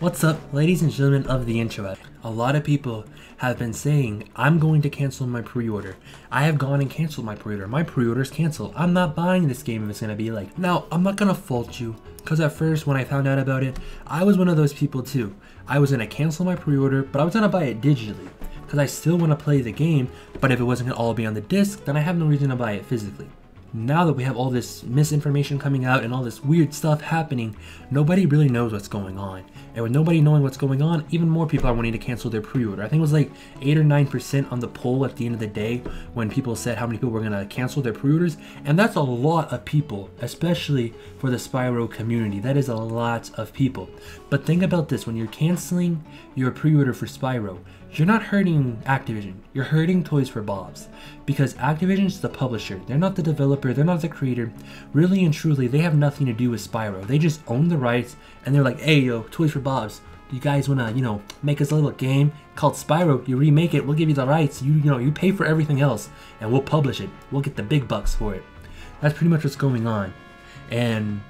What's up, ladies and gentlemen of the internet? A lot of people have been saying, I'm going to cancel my pre-order. I have gone and canceled my pre-order. My pre-order is canceled. I'm not buying this game if it's going to be like. Now, I'm not going to fault you, because at first when I found out about it, I was one of those people too. I was going to cancel my pre-order, but I was going to buy it digitally, because I still want to play the game, but if it wasn't going to all be on the disc, then I have no reason to buy it physically. Now that we have all this misinformation coming out and all this weird stuff happening, nobody really knows what's going on. And with nobody knowing what's going on, even more people are wanting to cancel their pre-order. I think it was like 8 or 9% on the poll at the end of the day when people said how many people were going to cancel their pre-orders. And that's a lot of people, especially for the Spyro community. That is a lot of people. But think about this, when you're canceling your pre-order for Spyro, you're not hurting Activision, you're hurting Toys for Bobs. Because Activision's the publisher, they're not the developer, they're not the creator. Really and truly, they have nothing to do with Spyro. They just own the rights, and they're like, hey yo, Toys for Bobs, do you guys wanna, make us a little game called Spyro? You remake it, we'll give you the rights, you pay for everything else, and we'll publish it. We'll get the big bucks for it. That's pretty much what's going on. And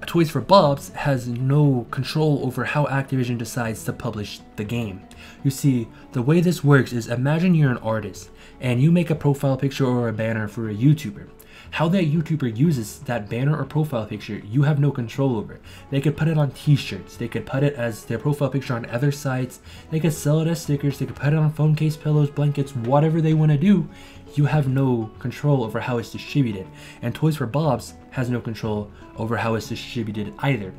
Toys for Bobs has no control over how Activision decides to publish the game. You see, the way this works is, imagine you're an artist and you make a profile picture or a banner for a YouTuber. How that YouTuber uses that banner or profile picture, you have no control over. They could put it on t-shirts, they could put it as their profile picture on other sites, they could sell it as stickers, they could put it on phone case, pillows, blankets, whatever they want to do. You have no control over how it's distributed. And Toys for Bobs has no control over how it's distributed either.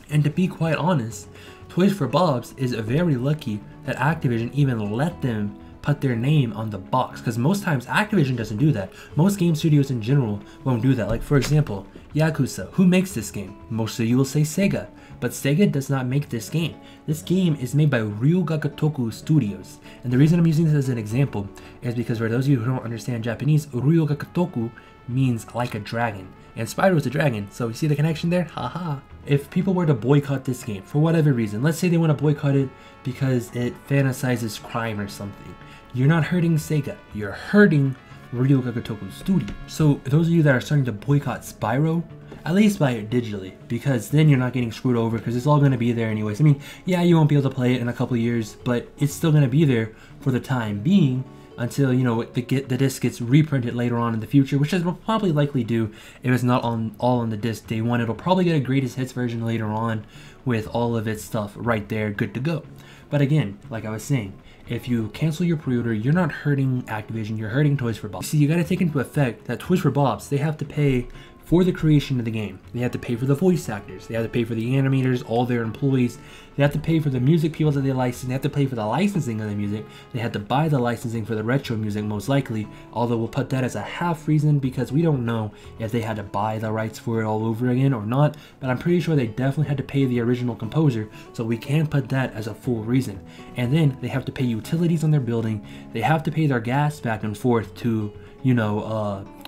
And to be quite honest, Toys for Bobs is very lucky that Activision even let them put their name on the box, because most times Activision doesn't do that. Most game studios in general won't do that. Like for example, Yakuza, who makes this game? Most of you will say Sega, but Sega does not make this game. This game is made by Ryugagotoku Studios, and the reason I'm using this as an example is because for those of you who don't understand Japanese, Ryugagotoku means like a dragon, and Spyro is a dragon, so you see the connection there? Haha. If people were to boycott this game for whatever reason, let's say they want to boycott it because it fantasizes crime or something, you're not hurting Sega, you're hurting Ryugagotoku Studio. So those of you that are starting to boycott Spyro, at least buy it digitally, because then you're not getting screwed over, because it's all going to be there anyways. I mean, yeah, you won't be able to play it in a couple of years, but it's still going to be there for the time being until, the disc gets reprinted later on in the future, which it will probably likely do if it's not all on the disc day one. It'll probably get a greatest hits version later on with all of its stuff right there, good to go. But again, like I was saying, if you cancel your pre-order, you're not hurting Activision, you're hurting Toys for Bobs. See, you gotta take into effect that Toys for Bobs, they have to pay for the creation of the game. They have to pay for the voice actors, they have to pay for the animators, all their employees, they have to pay for the music people that they license, they have to pay for the licensing of the music, they have to buy the licensing for the retro music most likely, although we'll put that as a half reason because we don't know if they had to buy the rights for it all over again or not, but I'm pretty sure they definitely had to pay the original composer, so we can't put that as a full reason. And then they have to pay utilities on their building, they have to pay their gas back and forth to,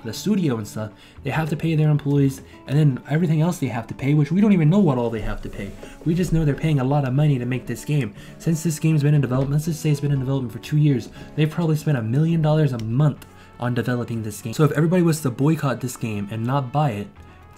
the studio and stuff, they have to pay their employees, and then everything else they have to pay, which we don't even know what all they have to pay. We just know they're paying a lot of money to make this game. Since this game's been in development, let's just say it's been in development for 2 years, they've probably spent $1 million a month on developing this game. So if everybody was to boycott this game and not buy it,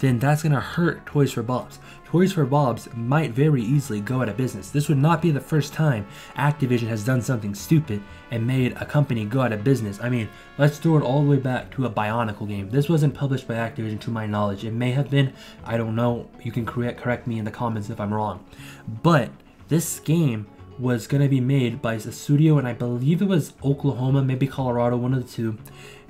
then that's gonna hurt Toys for Bobs. Toys for Bobs might very easily go out of business. This would not be the first time Activision has done something stupid and made a company go out of business. I mean, let's throw it all the way back to a Bionicle game. This wasn't published by Activision to my knowledge. It may have been, I don't know. You can correct me in the comments if I'm wrong. But this game was gonna be made by a studio, and I believe it was Oklahoma, maybe Colorado, one of the two.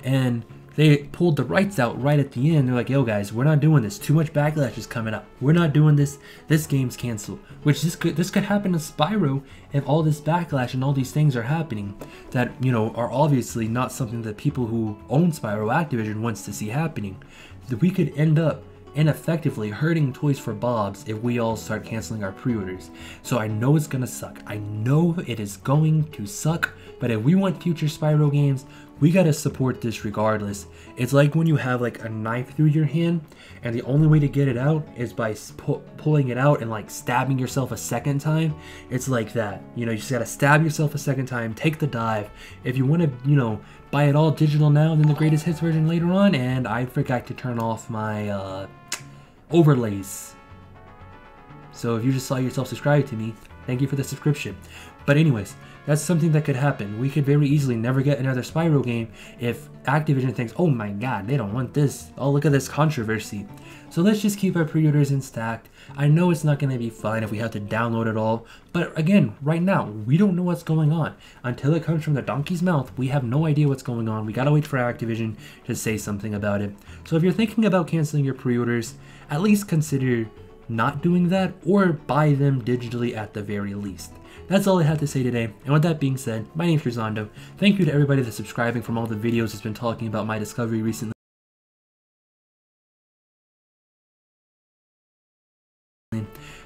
And they pulled the rights out right at the end. They're like, yo guys, we're not doing this. Too much backlash is coming up. We're not doing this. This game's canceled. Which this could happen to Spyro if all this backlash and all these things are happening that, are obviously not something that people who own Spyro, Activision, wants to see happening. That we could end up ineffectively hurting Toys for Bobs if we all start canceling our pre-orders. So I know it's gonna suck. I know it is going to suck, but if we want future Spyro games, we gotta support this regardless. It's like when you have like a knife through your hand and the only way to get it out is by pulling it out and like stabbing yourself a second time. It's like that, you just gotta stab yourself a second time, take the dive. If you want to, buy it all digital now, then the greatest hits version later on. And I forgot to turn off my overlays. So if you just saw yourself subscribe to me, thank you for the subscription. But anyways, that's something that could happen. We could very easily never get another Spyro game if Activision thinks, oh my god, they don't want this. Oh, look at this controversy. So let's just keep our pre-orders intact. I know it's not going to be fun if we have to download it all, but again, right now, we don't know what's going on. Until it comes from the donkey's mouth, we have no idea what's going on. We gotta wait for Activision to say something about it. So if you're thinking about canceling your pre-orders, at least consider not doing that, or buy them digitally at the very least. That's all I have to say today, and with that being said, my name is CRUZANDO. Thank you to everybody that's subscribing from all the videos that's been talking about my discovery recently.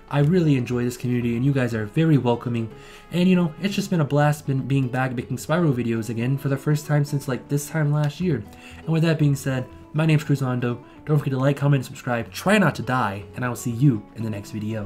I really enjoy this community, and you guys are very welcoming, and you know, it's just been a blast being back making Spyro videos again for the first time since like this time last year. And with that being said, my name's CRUZANDO. Don't forget to like, comment, and subscribe, try not to die, and I will see you in the next video.